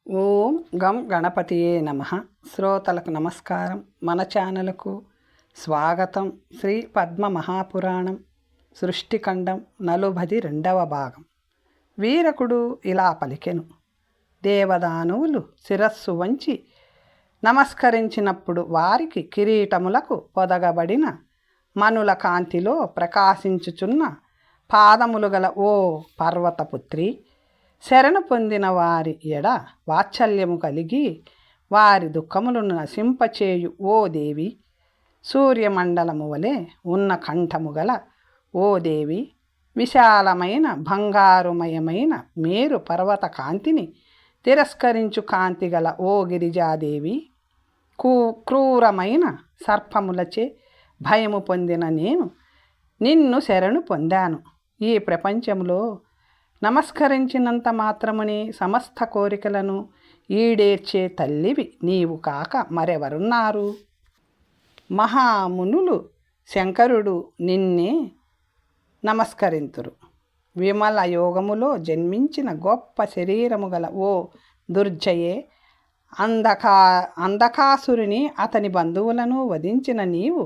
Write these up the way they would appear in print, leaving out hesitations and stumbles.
ఓం గం గణపతియే నమః. శ్రోతలకు నమస్కారం. మన ఛానల్కు స్వాగతం. శ్రీ పద్మ మహాపురాణం సృష్టిఖండం 42వ భాగం. వీరకుడు ఇలా పలికెను. దేవదానవులు శిరస్సు వంచి నమస్కరించినప్పుడు వారికి కిరీటములకు పొదగబడిన మనుల కాంతిలో ప్రకాశించుచున్న పాదములు గల ఓ పర్వతపుత్రి, శరణు పొందిన వారి ఎడ వాత్సల్యము కలిగి వారి దుఃఖములను నశింపచేయు ఓ దేవి, సూర్యమండలము వలె ఉన్న కంఠము గల ఓ దేవి, విశాలమైన బంగారుమయమైన మేరు పర్వత కాంతిని తిరస్కరించు కాంతి గల ఓ గిరిజాదేవి, క్రూరమైన సర్పములచే భయము పొందిన నేను నిన్ను శరణు పొందాను. ఈ ప్రపంచంలో నమస్కరించినంత మాత్రమునే సమస్త కోరికలను ఈడేర్చే తల్లివి నీవు కాక మరెవరున్నారు? మహామునులు శంకరుడు నిన్నే నమస్కరింతురు. విమల యోగములో జన్మించిన గొప్ప శరీరము గల ఓ దుర్జయే, అంధకాసురుని అతని బంధువులను వధించిన నీవు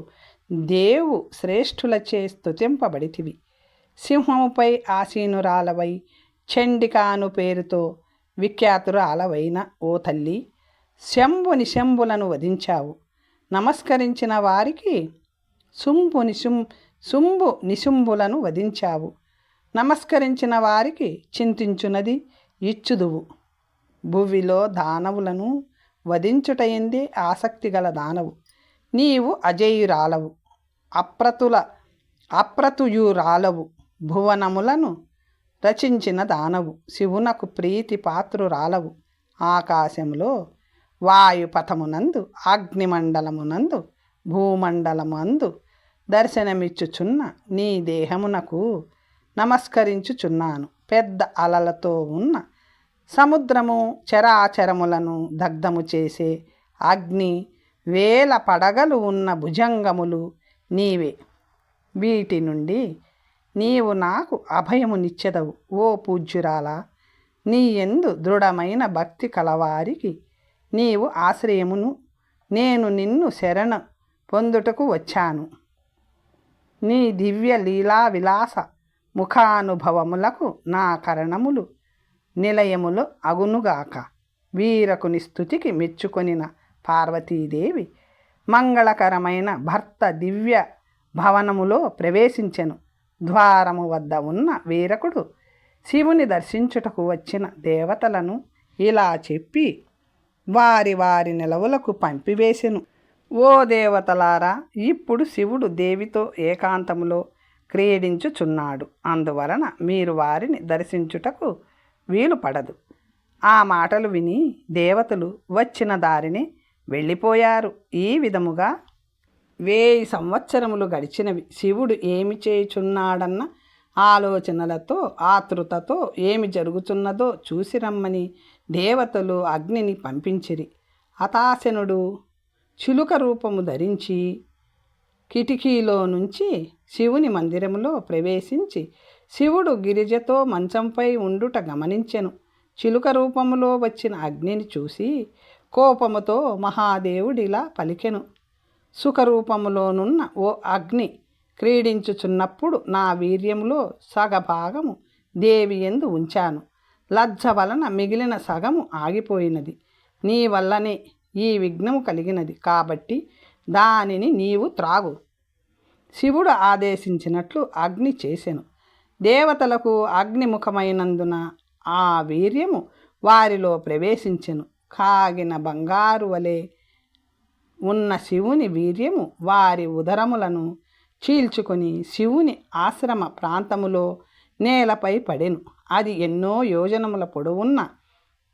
దేవు శ్రేష్ఠులచే స్తుతింపబడితివి. సింహముపై ఆసీనురాలవై చండికాను పేరుతో విఖ్యాతురాలవైన ఓ తల్లి, శంభు నిశంభులను వధించావు. నమస్కరించిన వారికి శుంభు నిశుంభులను వధించావు. నమస్కరించిన వారికి చింతించునది ఇచ్చుదువు. భువిలో దానవులను వధించుటయందే ఆసక్తి గల దానవు నీవు. అజేయురాలవు, అప్రతుయురాలవు, భువనములను రచించిన దానవు, శివునకు ప్రీతి పాత్రురాలవు. ఆకాశములో వాయుపథమునందు, అగ్నిమండలమునందు, భూమండలమందు దర్శనమిచ్చుచున్న నీ దేహమునకు నమస్కరించుచున్నాను. పెద్ద అలలతో ఉన్న సముద్రము, చరాచరములను దగ్ధము చేసే అగ్ని, వేల పడగలు ఉన్న భుజంగములు నీవే. వీటి నుండి నీవు నాకు అభయమునిచ్చెదవు. ఓ పూజ్యురాల, నీ యందు దృఢమైన భక్తి కలవారికి నీవు ఆశ్రయమును. నేను నిన్ను శరణ పొందుటకు వచ్చాను. నీ దివ్య లీలా విలాస ముఖానుభవములకు నా కరణములు నిలయములు అగునుగాక. వీరకుని స్తుతికి మెచ్చుకొనిన పార్వతీదేవి మంగళకరమైన భర్త దివ్య భవనములో ప్రవేశించెను. ద్వారము వద్ద ఉన్న వీరకుడు శివుని దర్శించుటకు వచ్చిన దేవతలను ఇలా చెప్పి వారి వారి నిలవులకు పంపివేసెను. ఓ దేవతలారా, ఇప్పుడు శివుడు దేవితో ఏకాంతములో క్రీడించుచున్నాడు. అందువలన మీరు వారిని దర్శించుటకు వీలు పడదు. ఆ మాటలు విని దేవతలు వచ్చిన దారిని వెళ్ళిపోయారు. ఈ విధముగా 1000 సంవత్సరములు గడిచినవి. శివుడు ఏమి చేయుచున్నాడన్న ఆలోచనలతో, ఆతృతతో ఏమి జరుగుతున్నదో చూసి రమ్మని దేవతలు అగ్నిని పంపించిరి. హతాశనుడు చిలుక రూపము ధరించి కిటికీలో నుంచి శివుని మందిరములో ప్రవేశించి శివుడు గిరిజతో మంచంపై ఉండుట గమనించెను. చిలుక రూపములో వచ్చిన అగ్నిని చూసి కోపముతో మహాదేవుడిలా పలికెను. సుఖరూపములోనున్న ఓ అగ్ని, క్రీడించుచున్నప్పుడు నా వీర్యములో సగభాగము దేవి యందు ఉంచాను. లజ్జ వలన మిగిలిన సగము ఆగిపోయినది. నీ వల్లనే ఈ విఘ్నము కలిగినది. కాబట్టి దానిని నీవు త్రాగు. శివుడు ఆదేశించినట్లు అగ్ని చేసెను. దేవతలకు అగ్నిముఖమైనందున ఆ వీర్యము వారిలో ప్రవేశించెను. కాగిన బంగారు వలె ఉన్న శివుని వీర్యము వారి ఉదరములను చీల్చుకొని శివుని ఆశ్రమ ప్రాంతములో నేలపై పడెను. అది ఎన్నో యోజనముల పొడవున్న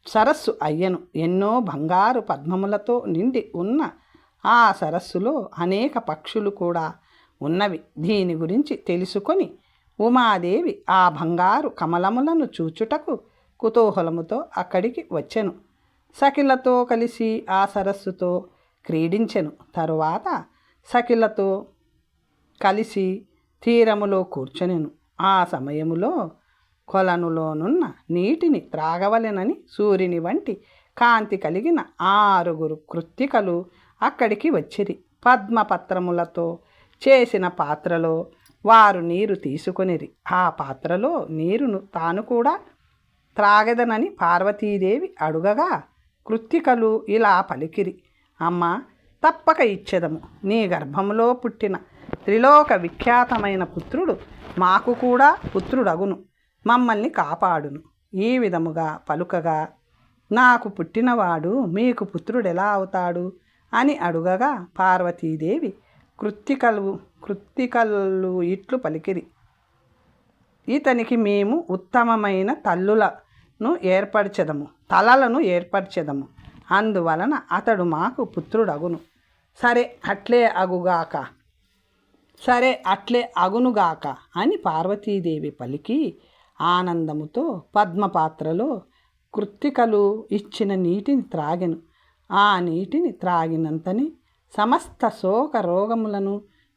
సరస్సు అయ్యను. ఎన్నో బంగారు పద్మములతో నిండి ఉన్న ఆ సరస్సులో అనేక పక్షులు కూడా ఉన్నవి. దీని గురించి తెలుసుకొని ఉమాదేవి ఆ బంగారు కమలములను చూచుటకు కుతూహలముతో అక్కడికి వచ్చెను. సఖిలతో కలిసి ఆ సరస్సుతో క్రీడించెను. తరువాత సఖిలతో కలిసి తీరములో కూర్చొనెను. ఆ సమయములో కొలనులోనున్న నీటిని త్రాగవలెనని సూర్యుని వంటి కాంతి కలిగిన 6 కృత్తికలు అక్కడికి వచ్చిరి. పద్మపత్రములతో చేసిన పాత్రలో వారు నీరు తీసుకొనిరి. ఆ పాత్రలో నీరును తాను కూడా త్రాగెదనని పార్వతీదేవి అడుగగా కృత్తికలు ఇలా పలికిరి: అమ్మా, తప్పక ఇచ్చెదము. నీ గర్భంలో పుట్టిన త్రిలోక విఖ్యాతమైన పుత్రుడు మాకు కూడా పుత్రుడగును, మమ్మల్ని కాపాడును. ఈ విధముగా పలుకగా నాకు పుట్టినవాడు మీకు పుత్రుడెలా అవుతాడు అని అడుగగా పార్వతీదేవి కృత్తికలు ఇట్లు పలికిరి: ఇతనికి మేము ఉత్తమమైన తలలను ఏర్పరచెదము. అందువలన అతడు మాకు పుత్రుడగును. సరే అట్లే అగునుగాక అని పార్వతీదేవి పలికి ఆనందముతో పద్మపాత్రలో కృత్తికలు ఇచ్చిన నీటిని త్రాగెను. ఆ నీటిని త్రాగినంతని సమస్త శోక రోగములను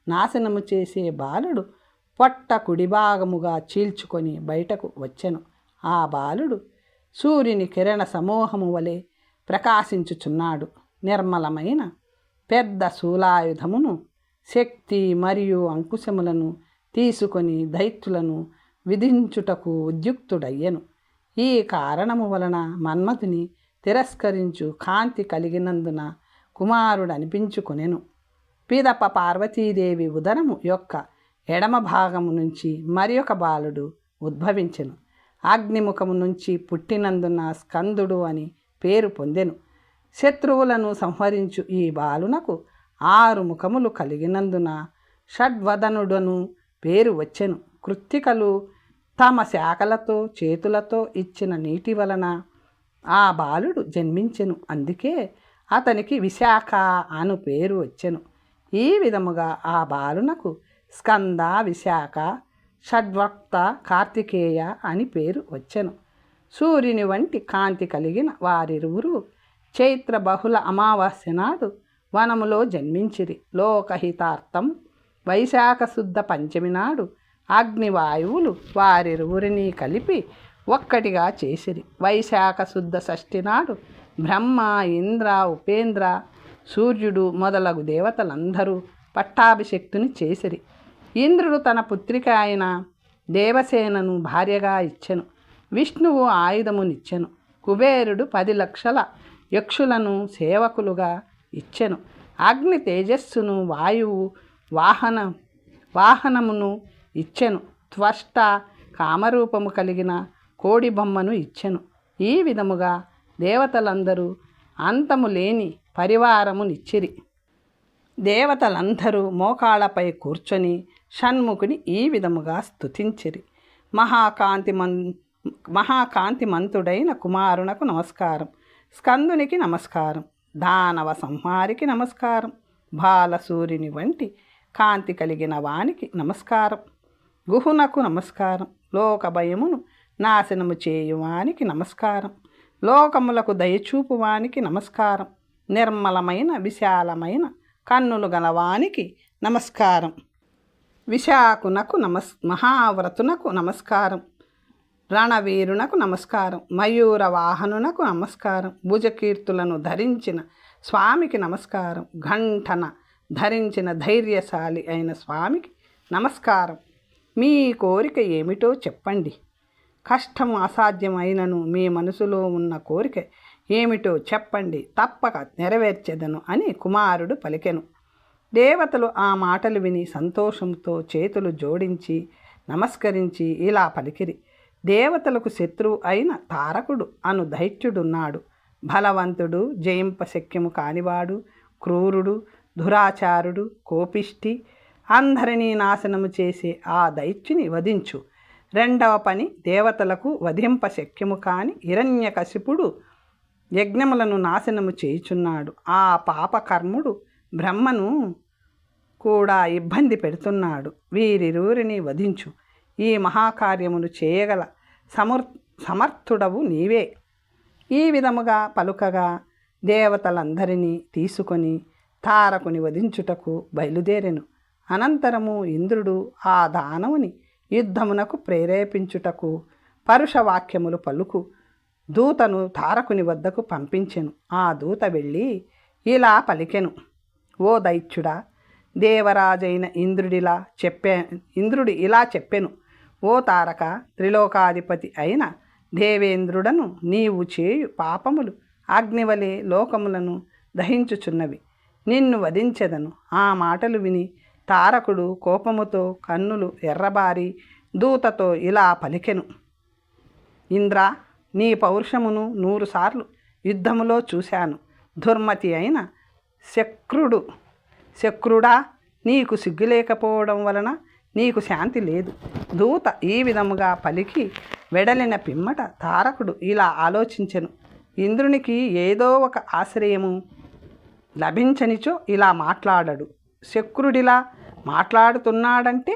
నాశనము చేసే బాలుడు పొట్ట కుడిభాగముగా చీల్చుకొని బయటకు వచ్చెను. ఆ బాలుడు సూర్యుని కిరణ సమూహము వలె ప్రకాశించుచున్నాడు. నిర్మలమైన పెద్ద శూలాయుధమును, శక్తి మరియు అంకుశములను తీసుకొని దైత్యులను విధించుటకు ఉద్యుక్తుడయ్యెను. ఈ కారణము వలన మన్మథుని తిరస్కరించు కాంతి కలిగినందున కుమారుడు అనిపించుకొనెను. పిదప పార్వతీదేవి ఉదరము యొక్క ఎడమ భాగము నుంచి మరి ఒక బాలుడు ఉద్భవించెను. అగ్నిముఖము నుంచి పుట్టినందున స్కందుడు అని పేరు పొందెను. శత్రువులను సంహరించు ఈ బాలునకు 6 ముఖములు కలిగినందున షడ్వదనుడను పేరు వచ్చెను. కృత్తికలు తమ శాఖలతో చేతులతో ఇచ్చిన నీటి వలన ఆ బాలుడు జన్మించెను. అందుకే అతనికి విశాఖ అను పేరు వచ్చెను. ఈ విధముగా ఆ బాలునకు స్కంద, విశాఖ, షడ్వక్త, కార్తికేయ అని పేరు వచ్చెను. సూర్యుని వంటి కాంతి కలిగిన వారిరువురు చైత్ర బహుళ అమావాస్య నాడు వనములో జన్మించిరి. లోకహితార్థం వైశాఖ శుద్ధ పంచమి నాడు అగ్నివాయువులు వారిరువురిని కలిపి ఒక్కటిగా చేసిరి. వైశాఖ శుద్ధ షష్ఠి నాడు బ్రహ్మ, ఇంద్ర, ఉపేంద్ర, సూర్యుడు మొదలగు దేవతలందరూ పట్టాభిషక్తుని చేసిరి. ఇంద్రుడు తన పుత్రిక అయిన దేవసేనను భార్యగా ఇచ్చెను. విష్ణువు ఆయుధమునిచ్చెను. కుబేరుడు 10 లక్షల యక్షులను సేవకులుగా ఇచ్చెను. అగ్ని తేజస్సును, వాయువు వాహనమును ఇచ్చెను. త్వష్ట కామరూపము కలిగిన కోడి బొమ్మను ఇచ్చెను. ఈ విధముగా దేవతలందరూ అంతము లేని పరివారమునిచ్చిరి. దేవతలందరూ మోకాళ్ళపై కూర్చొని షణ్ముఖుని ఈ విధముగా స్తుతించిరి: మహాకాంతిమంతుడైన కుమారునకు నమస్కారం, స్కందునికి నమస్కారం, దానవ సంహారికి నమస్కారం, బాలసూర్యుని వంటి కాంతి కలిగిన వానికి నమస్కారం, గుహునకు నమస్కారం, లోక భయమును నాశనము చేయువానికి నమస్కారం, లోకములకు దయచూపు వానికి నమస్కారం, నిర్మలమైన విశాలమైన కన్నులు గలవానికి నమస్కారం, విశాఖునకు మహావ్రతునకు నమస్కారం, రణవీరునకు నమస్కారం, మయూర వాహనునకు నమస్కారం, భుజకీర్తులను ధరించిన స్వామికి నమస్కారం, ఘంటన ధరించిన ధైర్యశాలి అయిన స్వామికి నమస్కారం. మీ కోరిక ఏమిటో చెప్పండి. కష్టము అసాధ్యమైనను మీ మనసులో ఉన్న కోరిక ఏమిటో చెప్పండి, తప్పక నెరవేర్చెదను అని కుమారుడు పలికెను. దేవతలు ఆ మాటలు విని సంతోషంతో చేతులు జోడించి నమస్కరించి ఇలా పలికిరి: దేవతలకు శత్రువు అయిన తారకుడు అను దైత్యుడున్నాడు. బలవంతుడు, జయింపశక్యము కానివాడు, క్రూరుడు, దురాచారుడు, కోపిష్టి, అందరినీ నాశనము చేసే ఆ దైత్యుని వధించు. రెండవ పని, దేవతలకు వధింపశక్యము కాని హిరణ్యకశిపుడు యజ్ఞములను నాశనము చేయుచున్నాడు. ఆ పాపకర్ముడు బ్రహ్మను కూడా ఇబ్బంది పెడుతున్నాడు. వీరిరువురిని వధించు. ఈ మహాకార్యమును చేయగల సమర్థుడవు నీవే. ఈ విధముగా పలుకగా దేవతలందరినీ తీసుకొని తారకుని వధించుటకు బయలుదేరెను. అనంతరము ఇంద్రుడు ఆ దానవుని యుద్ధమునకు ప్రేరేపించుటకు పరుషవాక్యములు పలుకు దూతను తారకుని వద్దకు పంపించెను. ఆ దూత వెళ్ళి ఇలా పలికెను: ఓ దైత్యుడా, దేవరాజైన ఇంద్రుడు ఇలా చెప్పెను: ఓ తారక, త్రిలోకాధిపతి అయిన దేవేంద్రుడను నీవు చేయు పాపములు అగ్నివలే లోకములను దహించుచున్నవి. నిన్ను వధించెదను. ఆ మాటలు విని తారకుడు కోపముతో కన్నులు ఎర్రబారి దూతతో ఇలా పలికెను: ఇంద్ర, నీ పౌరుషమును 100 సార్లు యుద్ధములో చూశాను. దుర్మతి అయిన శక్రుడా, నీకు సిగ్గు లేకపోవడం వలన నీకు శాంతి లేదు. దూత ఈ విధముగా పలికి వెడలిన పిమ్మట తారకుడు ఇలా ఆలోచించెను: ఇంద్రునికి ఏదో ఒక ఆశ్రయము లభించనిచో ఇలా మాట్లాడడు. శక్రుడిలా మాట్లాడుతున్నాడంటే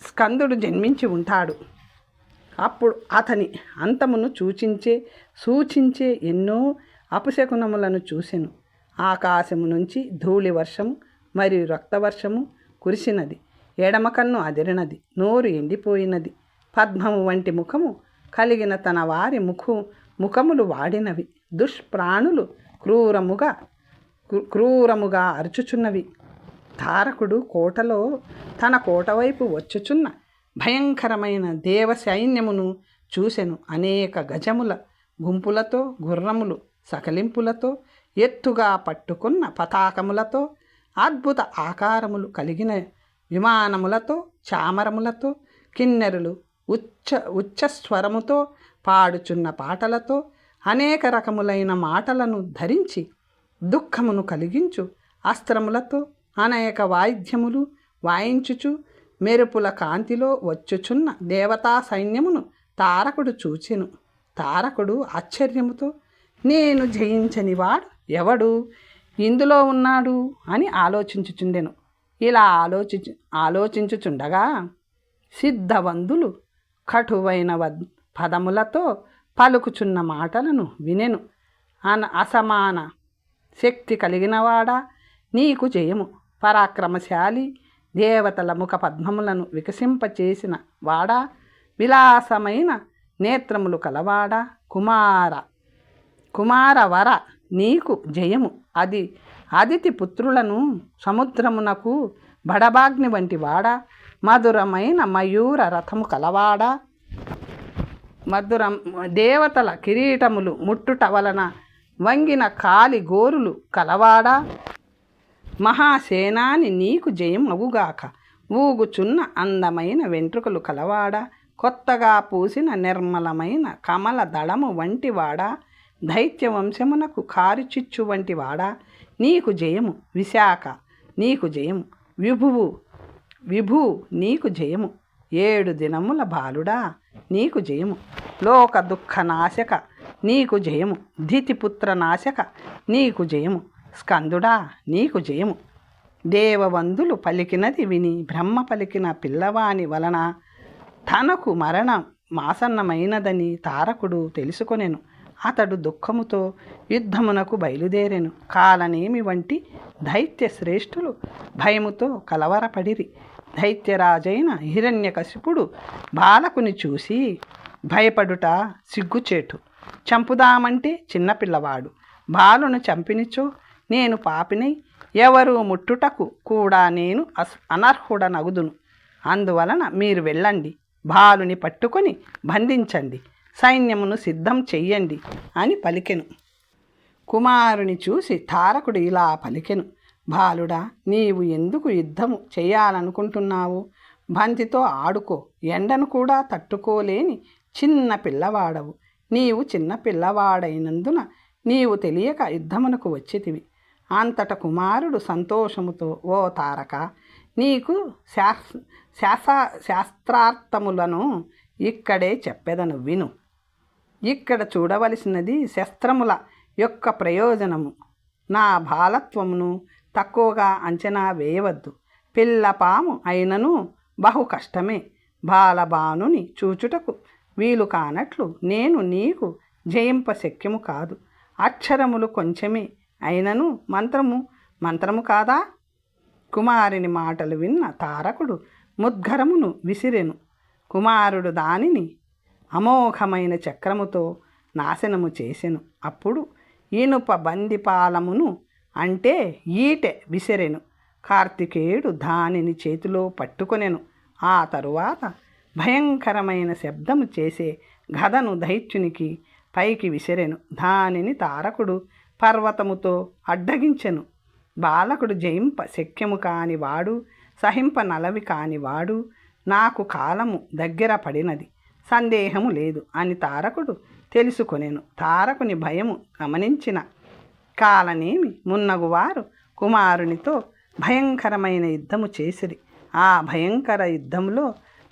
స్కందుడు జన్మించి ఉంటాడు. అప్పుడు అతని అంతమును సూచించే ఎన్నో అపశకునములను చూసెను. ఆకాశము నుంచి ధూళి వర్షము మరియు రక్తవర్షము కురిసినది. ఎడమ కన్ను అదిరినది, నోరు ఎండిపోయినది. పద్మము వంటి ముఖము కలిగిన తన వారి ముఖములు వాడినవి. దుష్ప్రాణులు క్రూరముగా అరుచుచున్నవి. తారకుడు తన కోట వైపు వచ్చుచున్న భయంకరమైన దేవ సైన్యమును చూసెను. అనేక గజముల గుంపులతో, గుర్రములు సకలింపులతో, ఎత్తుగా పట్టుకున్న పతాకములతో, అద్భుత ఆకారములు కలిగిన విమానములతో, చామరములతో, కిన్నెరులు ఉచ్చస్వరముతో పాడుచున్న పాటలతో, అనేక రకములైన మాటలను ధరించి దుఃఖమును కలిగించు అస్త్రములతో అనేక వాయిద్యములు వాయించుచు మెరుపుల కాంతిలో వచ్చుచున్న దేవతా సైన్యమును తారకుడు చూచెను. తారకుడు ఆశ్చర్యముతో, నేను జయించనివాడు ఎవడు ఇందులో ఉన్నాడు అని ఆలోచించుచుండెను. ఇలా ఆలోచించుచుండగా సిద్ధవందులు కటువైన పదములతో పలుకుచున్న మాటలను వినెను. అసమాన శక్తి కలిగినవాడా, నీకు జయము. పరాక్రమశాలి, దేవతల ముఖ పద్మములను వికసింపచేసిన వాడా, విలాసమైన నేత్రములు కలవాడా, కుమారవర నీకు జయము. అదితి పుత్రులను సముద్రమునకు బడబాగ్ని వంటి వాడా, మధురమైన మయూర రథము కలవాడా, దేవతల కిరీటములు ముట్టుట వలన వంగిన కాలి గోరులు కలవాడా, మహాసేనాని నీకు జయం అవుగాక. ఊగుచున్న అందమైన వెంట్రుకలు కలవాడా, కొత్తగా పూసిన నిర్మలమైన కమల దళము వంటివాడా, దైత్య వంశమునకు కారుచిచ్చు వంటివాడా, నీకు జయము. విశాఖ నీకు జయము. విభు నీకు జయము. 7 దినముల బాలుడా నీకు జయము. లోక దుఃఖనాశక నీకు జయము. ధితిపుత్ర నాశక నీకు జయము. స్కందుడా నీకు జయము. దేవవందులు పలికినది విని బ్రహ్మ పలికిన పిల్లవాని వలన తనకు మరణం మాసన్నమైనదని తారకుడు తెలుసుకొనెను. అతడు దుఃఖముతో యుద్ధమునకు బయలుదేరెను. కాలనేమి వంటి దైత్య శ్రేష్ఠులు భయముతో కలవరపడిరి. దైత్యరాజైన హిరణ్యకశిపుడు బాలకుని చూసి భయపడుట సిగ్గుచేటు. చంపుదామంటే చిన్నపిల్లవాడు. బాలును చంపినిచో నేను పాపినై ఎవరు ముట్టుటకు కూడా నేను అనర్హుడనగుదును. అందువలన మీరు వెళ్ళండి, బాలుని పట్టుకొని బంధించండి, సైన్యమును సిద్ధం చెయ్యండి అని పలికెను. కుమారుని చూసి తారకుడు ఇలా పలికెను: బాలుడా, నీవు ఎందుకు యుద్ధము చేయాలనుకుంటున్నావు? బంతితో ఆడుకో. ఎండను కూడా తట్టుకోలేని చిన్న పిల్లవాడవు. నీవు చిన్న పిల్లవాడైనందున నీవు తెలియక యుద్ధమునకు వచ్చితివి. అంతట కుమారుడు సంతోషముతో, ఓ తారక, నీకు శాస్త్రార్థములను ఇక్కడే చెప్పెదను విను. ఇక్కడ చూడవలసినది శస్త్రముల యొక్క ప్రయోజనము. నా బాలత్వమును తక్కువగా అంచనా వేయవద్దు. పిల్లపాము అయినను బహు కష్టమే. బాలబానుని చూచుటకు వీలు కానట్లు నేను నీకు జయింప శక్యము కాదు. అక్షరములు కొంచెమే అయినను మంత్రము కాదా? కుమారుని మాటలు విన్న తారకుడు ముద్గరమును విసిరెను. కుమారుడు దానిని అమోఘమైన చక్రముతో నాశనము చేసెను. అప్పుడు ఇనుప బందిపాలమును అంటే ఈటె విసిరెను. కార్తికేయుడు దానిని చేతిలో పట్టుకొనెను. ఆ తరువాత భయంకరమైన శబ్దము చేసే గదను దైత్యునికి పైకి విసిరెను. దానిని తారకుడు పర్వతముతో అడ్డగించెను. బాలకుడు జయింప శక్యము కానివాడు, సహింప నలవి కానివాడు, నాకు కాలము దగ్గర పడినది, సందేహము లేదు అని తారకుడు తెలుసుకొనెను. తారకుని భయము గమనించిన కాలనేమి మున్నగువారు కుమారునితో భయంకరమైన యుద్ధము చేసిరి. ఆ భయంకర యుద్ధములో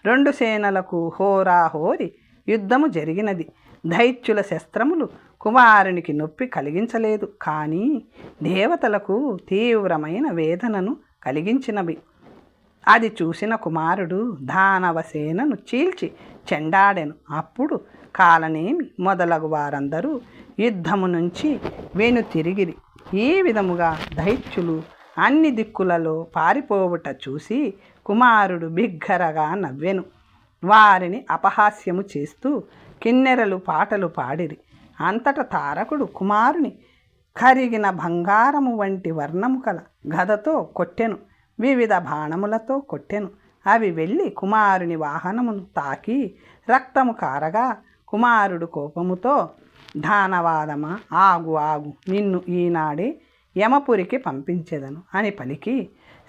2 సేనలకు హోరాహోరి యుద్ధము జరిగినది. దైత్యుల శస్త్రములు కుమారునికి నొప్పి కలిగించలేదు, కానీ దేవతలకు తీవ్రమైన వేదనను కలిగించినవి. అది చూసిన కుమారుడు దానవ సేనను చీల్చి చెండాడెను. అప్పుడు కాలనేమి మొదలగు వారందరూ యుద్ధము నుంచి వెనుతిరిగిరి. ఈ విధముగా దైత్యులు అన్ని దిక్కులలో పారిపోవుట చూసి కుమారుడు బిగ్గరగా నవ్వెను. వారిని అపహాస్యము చేస్తూ కిన్నెరలు పాటలు పాడిరి. అంతట తారకుడు కుమారుని కరిగిన బంగారము వంటి వర్ణము కల గదతో కొట్టెను. వివిధ బాణములతో కొట్టెను. అవి వెళ్ళి కుమారుని వాహనమును తాకి రక్తము కారగా కుమారుడు కోపముతో, దానవాదమా, ఆగు ఆగు, నిన్ను ఈనాడే యమపురికి పంపించెదను అని పలికి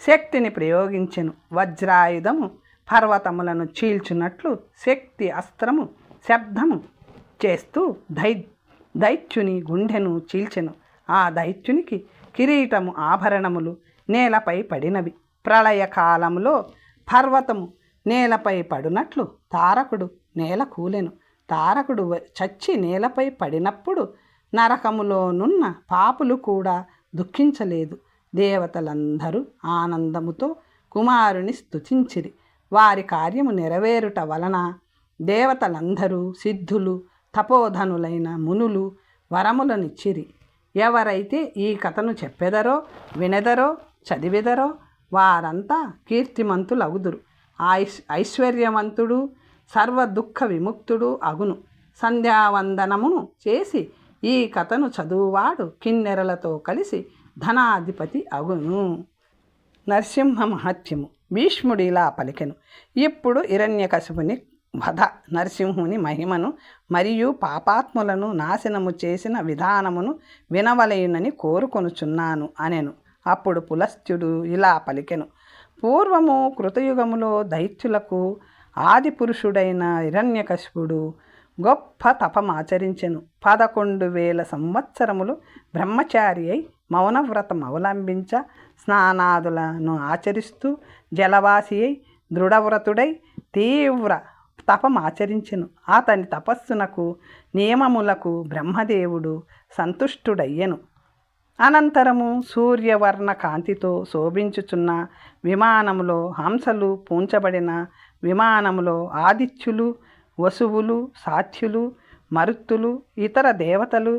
శక్తిని ప్రయోగించెను. వజ్రాయుధము పర్వతములను చీల్చున్నట్లు శక్తి అస్త్రము శబ్దము చేస్తూ దైత్యుని గుండెను చీల్చెను. ఆ దైత్యునికి కిరీటము ఆభరణములు నేలపై పడినవి. ప్రళయకాలములో పర్వతము నేలపై పడునట్లు తారకుడు నేల కూలెను. తారకుడు చచ్చి నేలపై పడినప్పుడు నరకములోనున్న పాపులు కూడా దుఃఖించలేదు. దేవతలందరూ ఆనందముతో కుమారుని స్తుతించిరి. వారి కార్యము నెరవేరుట వలన దేవతలందరూ సిద్ధులు, తపోధనులైన మునులు వరములనిచ్చిరి. ఎవరైతే ఈ కథను చెప్పెదరో, వినెదరో, చదివెదరో వారంతా కీర్తిమంతులగుదురు. ఐశ్వర్యవంతుడు, సర్వదుఃఖ విముక్తుడు అగును. సంధ్యావందనమును చేసి ఈ కథను చదువువాడు కిన్నెరలతో కలిసి ధనాధిపతి అగును. నరసింహ మహత్యము. భీష్ముడు ఇలా పలికెను. ఇప్పుడు హిరణ్యకశిపుని వధ, నరసింహుని మహిమను మరియు పాపాత్ములను నాశనము చేసిన విధానమును వినవలయునని కోరుకొనుచున్నాను అనెను. అప్పుడు పులస్త్యుడు ఇలా పలికెను. పూర్వము కృతయుగములో దైత్యులకు ఆది పురుషుడైన హిరణ్యకశిపుడు గొప్ప తపమాచరించెను. 11,000 సంవత్సరములు బ్రహ్మచారి అయి మౌనవ్రతం అవలంబించ, స్నానాదులను ఆచరిస్తూ జలవాసి అయి దృఢవ్రతుడై తీవ్ర తపమాచరించెను. అతని తపస్సునకు నియమములకు బ్రహ్మదేవుడు సంతుష్టుడయ్యెను. అనంతరము సూర్యవర్ణ కాంతితో శోభించుచున్న విమానములో హంసలు పూంచబడిన విమానములో ఆదిత్యులు, వసువులు, సాత్యులు, మరుత్తులు, ఇతర దేవతలు,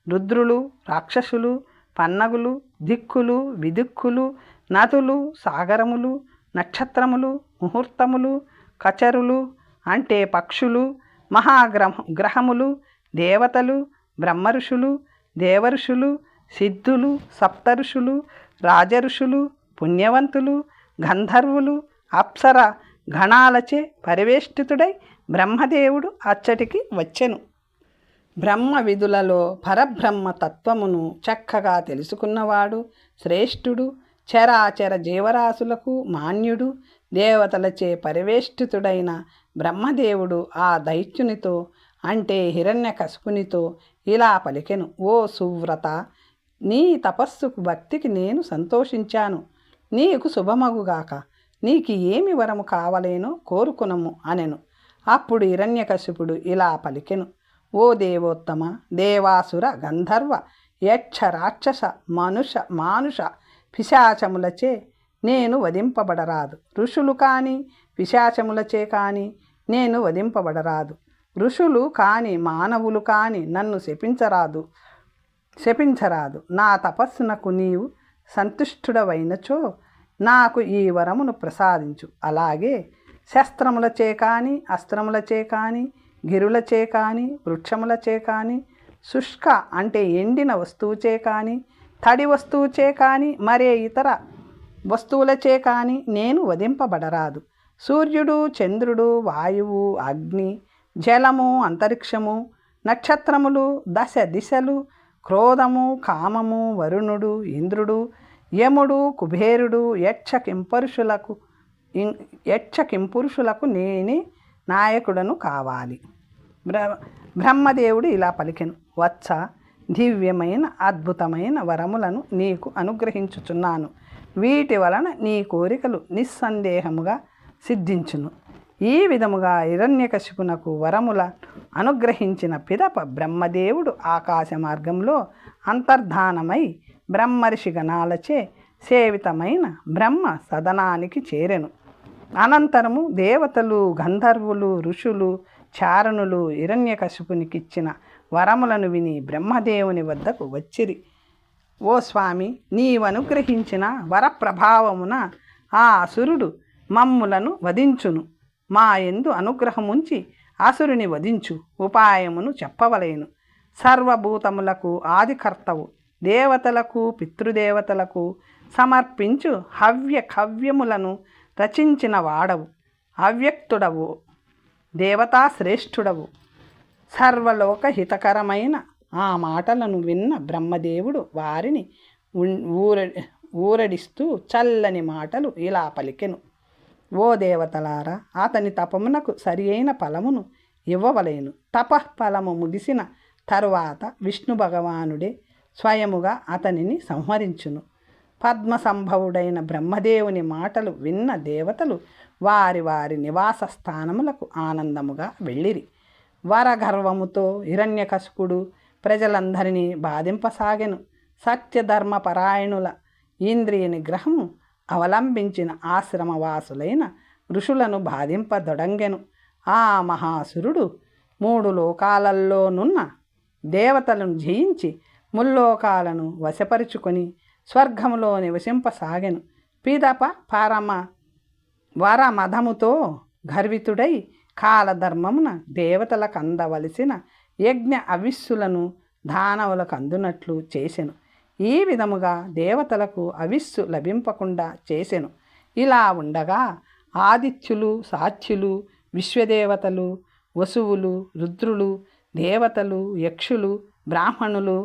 రుద్రులు, రాక్షసులు, పన్నగులు, దిక్కులు, విదిక్కులు, నదులు, సాగరములు, నక్షత్రములు, ముహూర్తములు, కచరులు అంటే పక్షులు, గ్రహములు, దేవతలు, బ్రహ్మఋషులు, దేవఋషులు, సిద్ధులు, సప్తఋషులు, రాజఋషులు, పుణ్యవంతులు, గంధర్వులు, అప్సర గణాలచే పరివేష్టితుడై బ్రహ్మదేవుడు అచ్చటికి వచ్చెను. బ్రహ్మ విధులలో పరబ్రహ్మ తత్వమును చక్కగా తెలుసుకున్నవాడు శ్రేష్ఠుడు, చరాచర జీవరాశులకు మాన్యుడు, దేవతలచే పరివేష్టితుడైన బ్రహ్మదేవుడు ఆ దైత్యునితో అంటే హిరణ్యకశిపునితో ఇలా పలికెను. ఓ సువ్రత, నీ తపస్సుకు భక్తికి నేను సంతోషించాను. నీకు శుభమగుగాక. నీకు ఏమి వరము కావలేనో కోరుకునము అనెను. అప్పుడు హిరణ్యకశిపుడు ఇలా పలికెను. ఓ దేవోత్తమ, దేవాసుర, గంధర్వ, యక్ష, రాక్షస, మానుష పిశాచములచే నేను వధింపబడరాదు. ఋషులు కాని పిశాచములచే కాని నేను వధింపబడరాదు. ఋషులు కాని మానవులు కాని నన్ను శపించరాదు. నా తపస్సునకు నీవు సంతుష్టుడవైనచో నాకు ఈ వరమును ప్రసాదించు. అలాగే శస్త్రములచే కాని అస్త్రములచే కాని గిరులచే కాని, వృక్షములచే కాని, శుష్క అంటే ఎండిన వస్తువుచే కాని, తడి వస్తువుచే కాని, మరే ఇతర వస్తువులచే కాని నేను వధింపబడరాదు. సూర్యుడు, చంద్రుడు, వాయువు, అగ్ని, జలము, అంతరిక్షము, నక్షత్రములు, దశ దిశలు, క్రోధము, కామము, వరుణుడు, ఇంద్రుడు, యముడు, కుబేరుడు, యక్షకింపురుషులకు నేనే నాయకుడను కావాలి. బ్రహ్మదేవుడు ఇలా పలికెను. వత్స, దివ్యమైన అద్భుతమైన వరములను నీకు అనుగ్రహించుచున్నాను. వీటి వలన నీ కోరికలు నిస్సందేహముగా సిద్ధించును. ఈ విధముగా హిరణ్యకశిపునకు వరముల అనుగ్రహించిన పిదప బ్రహ్మదేవుడు ఆకాశ మార్గంలో అంతర్ధానమై బ్రహ్మర్షి గణాలచే సేవితమైన బ్రహ్మ సదనానికి చేరెను. అనంతరము దేవతలు, గంధర్వులు, ఋషులు, చారణులు హిరణ్యకశిపునికిచ్చిన వరములను విని బ్రహ్మదేవుని వద్దకు వచ్చిరి. ఓ స్వామి, నీవనుగ్రహించిన వరప్రభావమున ఆ అసురుడు మమ్ములను వధించును. మా యందు అనుగ్రహముంచి అసురుని వధించు ఉపాయమును చెప్పవలేను. సర్వభూతములకు ఆదికర్తవు, దేవతలకు పితృదేవతలకు సమర్పించు కవ్యములను రచించిన వాడవు, అవ్యక్తుడవు, దేవతాశ్రేష్ఠుడవు. సర్వలోక హితకరమైన ఆ మాటలను విన్న బ్రహ్మదేవుడు వారిని ఊరడిస్తూ చల్లని మాటలు ఇలా పలికెను. ఓ దేవతలారా, అతని తపమునకు సరి అయిన ఫలమును ఇవ్వవలేను. తపఃఫలము ముగిసిన తరువాత విష్ణు భగవానుడే స్వయముగా అతనిని సంహరించును. పద్మసంభవుడైన బ్రహ్మదేవుని మాటలు విన్న దేవతలు వారి వారి నివాస స్థానములకు ఆనందముగా వెళ్ళిరి. వరగర్వముతో హిరణ్యకశిపుడు ప్రజలందరినీ బాధింపసాగెను. సత్యధర్మపరాయణుల ఇంద్రియ నిగ్రహము అవలంబించిన ఆశ్రమవాసులైన ఋషులను బాధింపదొడంగెను. ఆ మహాసురుడు 3 లోకాలల్లోనున్న దేవతలను జయించి ముల్లోకాలను వశపరుచుకొని స్వర్గములో నివసింపసాగెను. పిదప వరమదముతో గర్వితుడై కాలధర్మమున దేవతలకు అందవలసిన యజ్ఞ అవిస్సులను దానవులకు అందునట్లు చేసెను. ఈ విధముగా దేవతలకు అవిస్సు లభింపకుండా చేసెను. ఇలా ఉండగా ఆదిత్యులు, సాత్యులు, విశ్వదేవతలు, వసువులు, రుద్రులు, దేవతలు, యక్షులు, బ్రాహ్మణులు,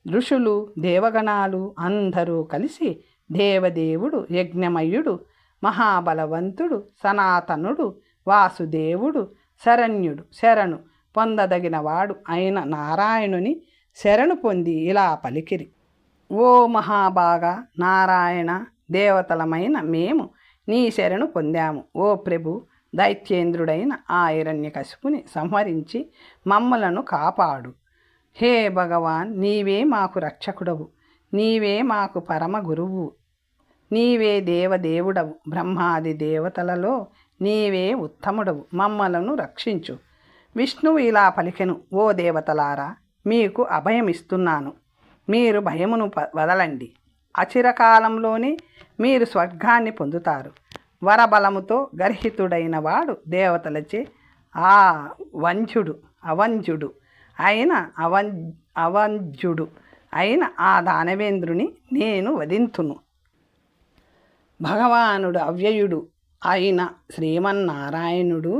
ఋషులు, దేవగణాలు అందరూ కలిసి దేవదేవుడు, యజ్ఞమయుడు, మహాబలవంతుడు, సనాతనుడు, వాసుదేవుడు, శరణు పొందదగినవాడు అయిన నారాయణుని శరణు పొంది ఇలా పలికిరి. ఓ మహాభాగా నారాయణ, దేవతలమైన మేము నీ శరణు పొందాము. ఓ ప్రభు, దైత్యేంద్రుడైన ఆ హిరణ్యకశిపుని సంహరించి మమ్మలను కాపాడు. హే భగవాన్, నీవే మాకు రక్షకుడవు, నీవే మాకు పరమ గురువు, నీవే దేవదేవుడవు, బ్రహ్మాది దేవతలలో నీవే ఉత్తముడవు, మమ్మలను రక్షించు. విష్ణువు ఇలా పలికెను. ఓ దేవతలారా, మీకు అభయమిస్తున్నాను. మీరు భయమును వదలండి. అచిరకాలంలోనే మీరు స్వర్గాన్ని పొందుతారు. వరబలముతో గర్హితుడైన వాడు దేవతలచే అవంజుడు అయిన ఆ దానవేంద్రుని నేను వధింతును. భగవానుడు అవ్యయుడు అయిన శ్రీమన్నారాయణుడు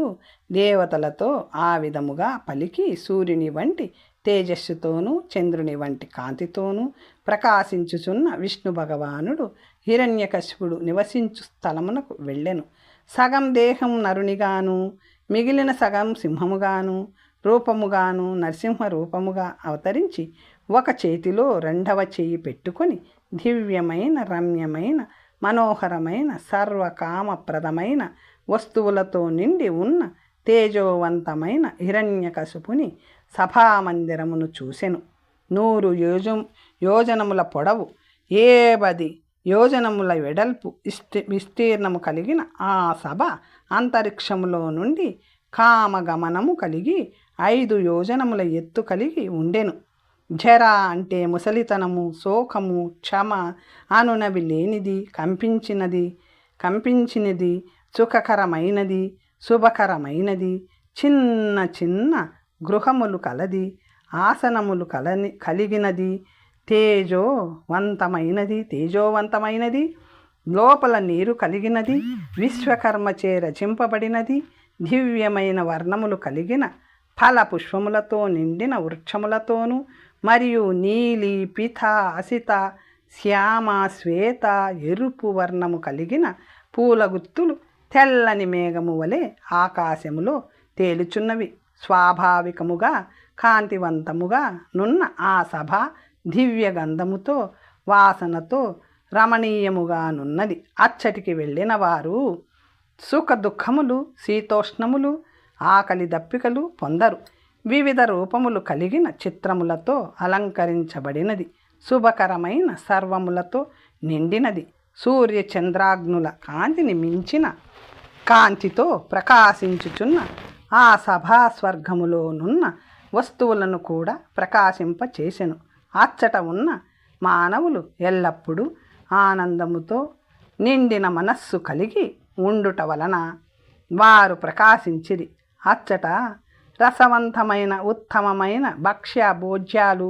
దేవతలతో ఆ విధముగా పలికి సూర్యుని వంటి తేజస్సుతోనూ చంద్రుని వంటి కాంతితోనూ ప్రకాశించుచున్న విష్ణు భగవానుడు హిరణ్యకశిపుడు నివసించు స్థలమునకు వెళ్ళెను. సగం దేహం నరునిగాను, మిగిలిన సగం సింహముగాను రూపముగాను నరసింహ రూపముగా అవతరించి ఒక చేతిలో 2వ చెయ్యి పెట్టుకొని దివ్యమైన, రమ్యమైన, మనోహరమైన, సర్వకామప్రదమైన వస్తువులతో నిండి ఉన్న తేజోవంతమైన హిరణ్యకశిపుని సభామందిరమును చూసెను. 100 యోజనముల పొడవు, 70 యోజనముల వెడల్పు విస్తీర్ణము కలిగిన ఆ సభ అంతరిక్షములో నుండి కామగమనము కలిగి 5 యోజనముల ఎత్తు కలిగి ఉండెను. జర అంటే ముసలితనము, శోకము, క్షమ అనునవి లేనిది, కంపించినది, సుఖకరమైనది, శుభకరమైనది, చిన్న చిన్న గృహములు కలది, ఆసనములు కలిగినది, తేజోవంతమైనది, లోపల నీరు కలిగినది, విశ్వకర్మచే రచింపబడినది, దివ్యమైన వర్ణములు కలిగిన ఫల పుష్పములతో నిండిన వృక్షములతోనూ మరియు నీలి, పిత, అసిత, శ్యామ, శ్వేత, ఎరుపు వర్ణము కలిగిన పూలగుత్తులు తెల్లని మేఘము వలె ఆకాశములో తేలుచున్నవి. స్వాభావికముగా కాంతివంతముగా నున్న ఆ సభ దివ్య గంధముతో వాసనతో రమణీయముగా నున్నది. అచ్చటికి వెళ్ళిన వారు సుఖ దుఃఖములు, శీతోష్ణములు, ఆకలి దప్పికలు పొందరు. వివిధ రూపములు కలిగిన చిత్రములతో అలంకరించబడినది. శుభకరమైన సర్వములతో నిండినది. సూర్య చంద్రాగ్నుల కాంతిని మించిన కాంతితో ప్రకాశించుచున్న ఆ సభా స్వర్గములోనున్న వస్తువులను కూడా ప్రకాశింపచేసెను. అచ్చట ఉన్న మానవులు ఎల్లప్పుడూ ఆనందముతో నిండిన మనస్సు కలిగి ఉండుట వలన వారు ప్రకాశించిరి. అచ్చట రసవంతమైన ఉత్తమమైన భక్ష్య భోజ్యాలు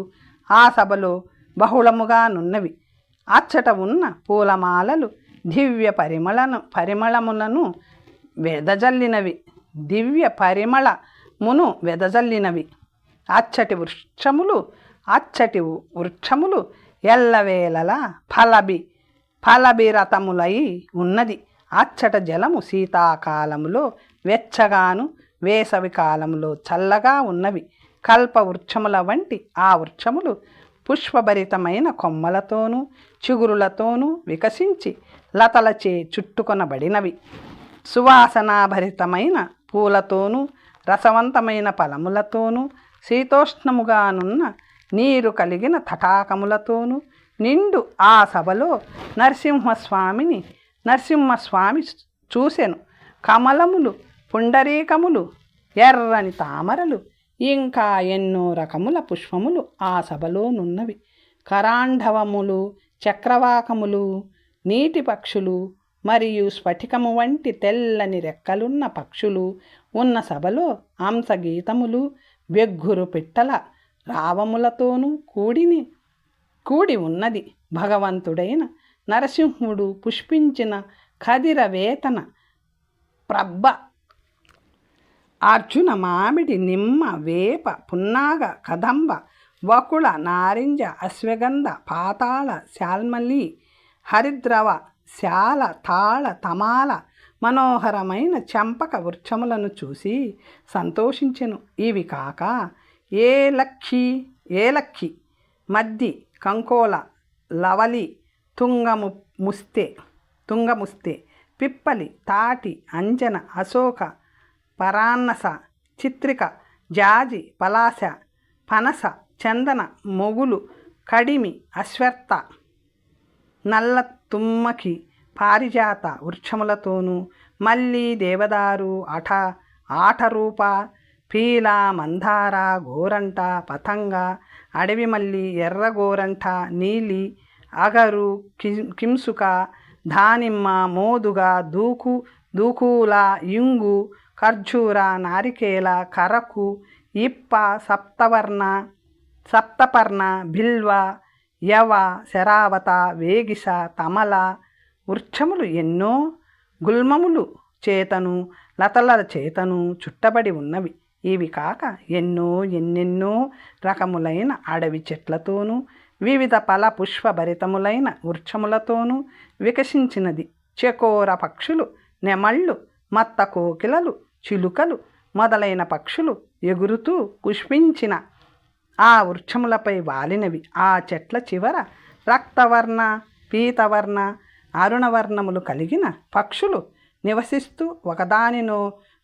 ఆ సభలో బహుళముగా నున్నవి. అచ్చట ఉన్న పూలమాలలు దివ్య పరిమళములను వెదజల్లినవి. అచ్చటి వృక్షములు ఎల్లవేళలా ఫలభిరతములై ఉన్నది. అచ్చట జలము శీతాకాలములో వెచ్చగాను, వేసవి కాలములో చల్లగా ఉన్నవి. కల్ప వృక్షముల వంటి ఆ వృక్షములు పుష్పభరితమైన కొమ్మలతోనూ చిగురులతోనూ వికసించి లతలచే చుట్టుకొనబడినవి. సువాసనాభరితమైన పూలతోనూ రసవంతమైన ఫలములతోనూ శీతోష్ణముగానున్న నీరు కలిగిన తటాకములతోనూ నిండు ఆ సభలో నరసింహస్వామి చూసెను. కమలములు, పుండరీకములు, ఎర్రని తామరలు, ఇంకా ఎన్నో రకముల పుష్పములు ఆ సభలోనున్నవి. కరాండవములు, చక్రవాకములు, నీటి పక్షులు మరియు స్ఫటికము వంటి తెల్లని రెక్కలున్న పక్షులు ఉన్న సభలో హంసగీతములు, బెగ్గురు పిట్టల రావములతోనూ కూడి ఉన్నది. భగవంతుడైన నరసింహుడు పుష్పించిన ఖదిర వేతన ప్రబ్బ అర్జున, మామిడి, నిమ్మ, వేప, పున్నాగ, కదంబ, వకుళ, నారింజ, అశ్వగంధ, పాతాళ, శాల్మలి, హరిద్రవ, శాల, తాళ, తమాల మనోహరమైన చంపక వృక్షములను చూసి సంతోషించెను. ఇవి కాక ఏలక్కి, మద్ది, కంకోల, లవలి, తుంగముస్తే, పిప్పలి, తాటి, అంజన, అశోక, పరాన్నస, చిత్రిక, జాజి, పలాస, పనస, చందన, మొగులు, కడిమి, అశ్వత్థ, నల్ల తుమ్మకి, పారిజాత వృక్షములతోనూ మల్లి, దేవదారు, ఆటరూప, పీల, మందార, గోరంట, పతంగ, అడవి మల్లి, ఎర్ర గోరంట, నీలి, అగరు, కింసుక, దానిమ్మ, మోదుగ, దూకూల, ఇంగు, ఖర్జూర, నారికేల, కరకు, ఇప్ప, సప్తపర్ణ, బిల్వ, యవ, శరావత, వేగిస, తమల వృక్షములు ఎన్నో గుల్మములు చేతను లతల చేతను చుట్టబడి ఉన్నవి. ఇవి కాక ఎన్నెన్నో రకములైన అడవి చెట్లతోనూ వివిధ ఫల పుష్పభరితములైన వృక్షములతోనూ వికసించినది. చకోర పక్షులు, నెమళ్ళు, మత్త కోకిలలు, చిలుకలు మొదలైన పక్షులు ఎగురుతూ పుష్పించిన ఆ వృక్షములపై వాలినవి. ఆ చెట్ల చివర రక్తవర్ణ, పీతవర్ణ, అరుణవర్ణములు కలిగిన పక్షులు నివసిస్తూ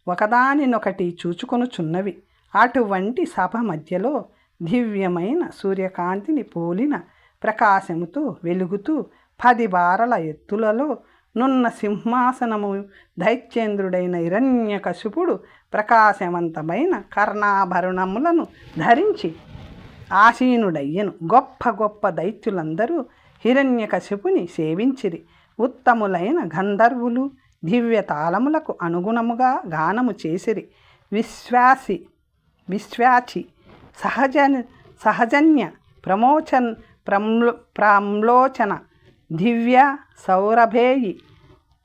ఒకదానినొకటి చూచుకొనుచున్నవి. అటువంటి సభ మధ్యలో దివ్యమైన సూర్యకాంతిని పోలిన ప్రకాశముతో వెలుగుతూ 10 బారల ఎత్తులలో నున్న సింహాసనము దైత్యేంద్రుడైన హిరణ్యకశిపుడు ప్రకాశవంతమైన కర్ణాభరణములను ధరించి ఆసీనుడయ్యను. గొప్ప గొప్ప దైత్యులందరూ హిరణ్యకశిపుని సేవించిరి. ఉత్తములైన గంధర్వులు దివ్య తాళములకు అనుగుణముగా గానము చేసిరి. విశ్వాచి సహజన్య ప్రామ్లోచన దివ్య సౌరభేయి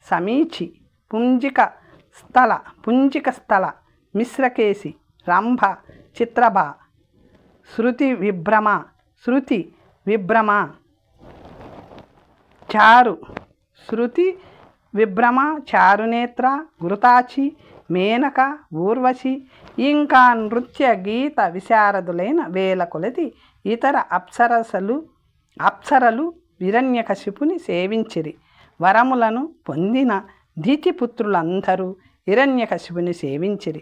సమీచి పుంజిక స్థల మిశ్రకేశి రంభ చిత్రభ శృతి విభ్రమ చారునేత్ర ఘృతాచి మేనక ఊర్వశి ఇంకా నృత్య గీత విశారదులైన వేల కొలది ఇతర అప్సరలు హిరణ్యకశిపుని సేవించిరి. వరములను పొందిన దితిపుత్రులందరూ హిరణ్యకశిపుని సేవించిరి.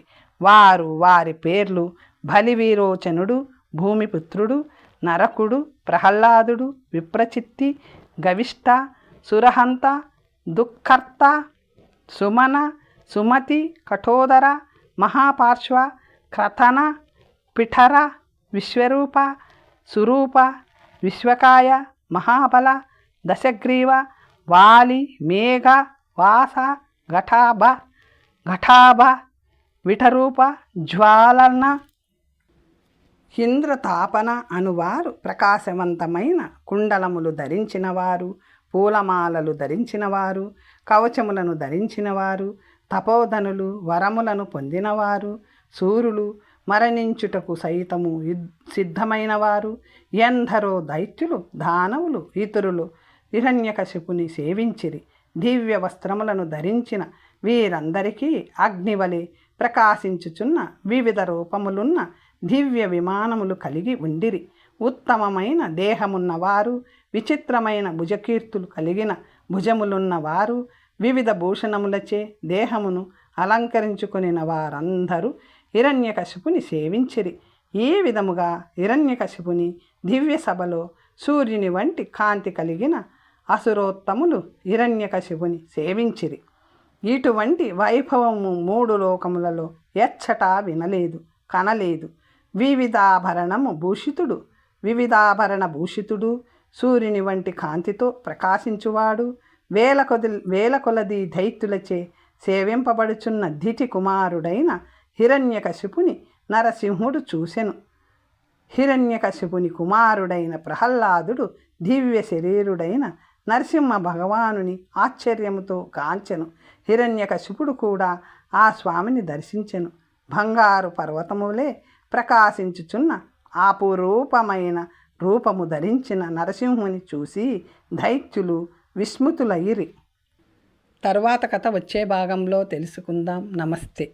వారి పేర్లు బలివీరోచనుడు, భూమిపుత్రుడు, నరకుడు, ప్రహ్లాదుడు, విప్రచిత్తి, గవిష్ట, సురహంత, దుఃఖర్త, సుమన, సుమతి, కఠోదర, మహాపార్శ్వ, క్రతన, పిఠర, విశ్వరూప, సురూప, విశ్వకాయ, మహాబల, దశగ్రీవ, వాలి, మేఘ, వాస, ఘటాభ, విఠరూప, జ్వాలన, ఇంద్రతాపన అనువారు ప్రకాశవంతమైన కుండలములు ధరించినవారు, పూలమాలలు ధరించినవారు, కవచములను ధరించినవారు, తపోధనులు, వరములను పొందినవారు, సూరులు, మరణించుటకు సైతము సిద్ధమైనవారు, ఎందరో దైత్యులు, దానవులు, ఇతరులు హిరణ్యకశిపుని సేవించిరి. దివ్య వస్త్రములను ధరించిన వీరందరికీ అగ్నివలె ప్రకాశించుచున్న వివిధ రూపములున్న దివ్య విమానములు కలిగి ఉండిరి. ఉత్తమమైన దేహమున్నవారు, విచిత్రమైన భుజకీర్తులు కలిగిన భుజములున్నవారు, వివిధ భూషణములచే దేహమును అలంకరించుకొనిన వారందరూ హిరణ్యకశిపుని సేవించిరి. ఈ విధముగా హిరణ్యకశిపుని దివ్య సభలో సూర్యుని వంటి కాంతి కలిగిన అసురోత్తములు హిరణ్యకశిపుని సేవించిరి. ఇటువంటి వైభవము 3 లోకములలో ఎచ్చటా వినలేదు, కనలేదు. వివిధాభరణ భూషితుడు, సూర్యుని వంటి కాంతితో ప్రకాశించువాడు, వేల కొలది దైత్యులచే సేవింపబడుచున్న దితి కుమారుడైన హిరణ్యకశిపుని నరసింహుడు చూసెను. హిరణ్యకశిపుని కుమారుడైన ప్రహ్లాదుడు దివ్య శరీరుడైన నరసింహ భగవానుని ఆశ్చర్యముతో కాంచెను. హిరణ్యకశిపుడు కూడా ఆ స్వామిని దర్శించెను. బంగారు పర్వతములే ప్రకాశించుచున్న అపురూపమైన రూపము ధరించిన నరసింహుని చూసి దైత్యులు విస్మృతులయ్యిరి. తరువాత కథ వచ్చే భాగంలో తెలుసుకుందాం. నమస్తే.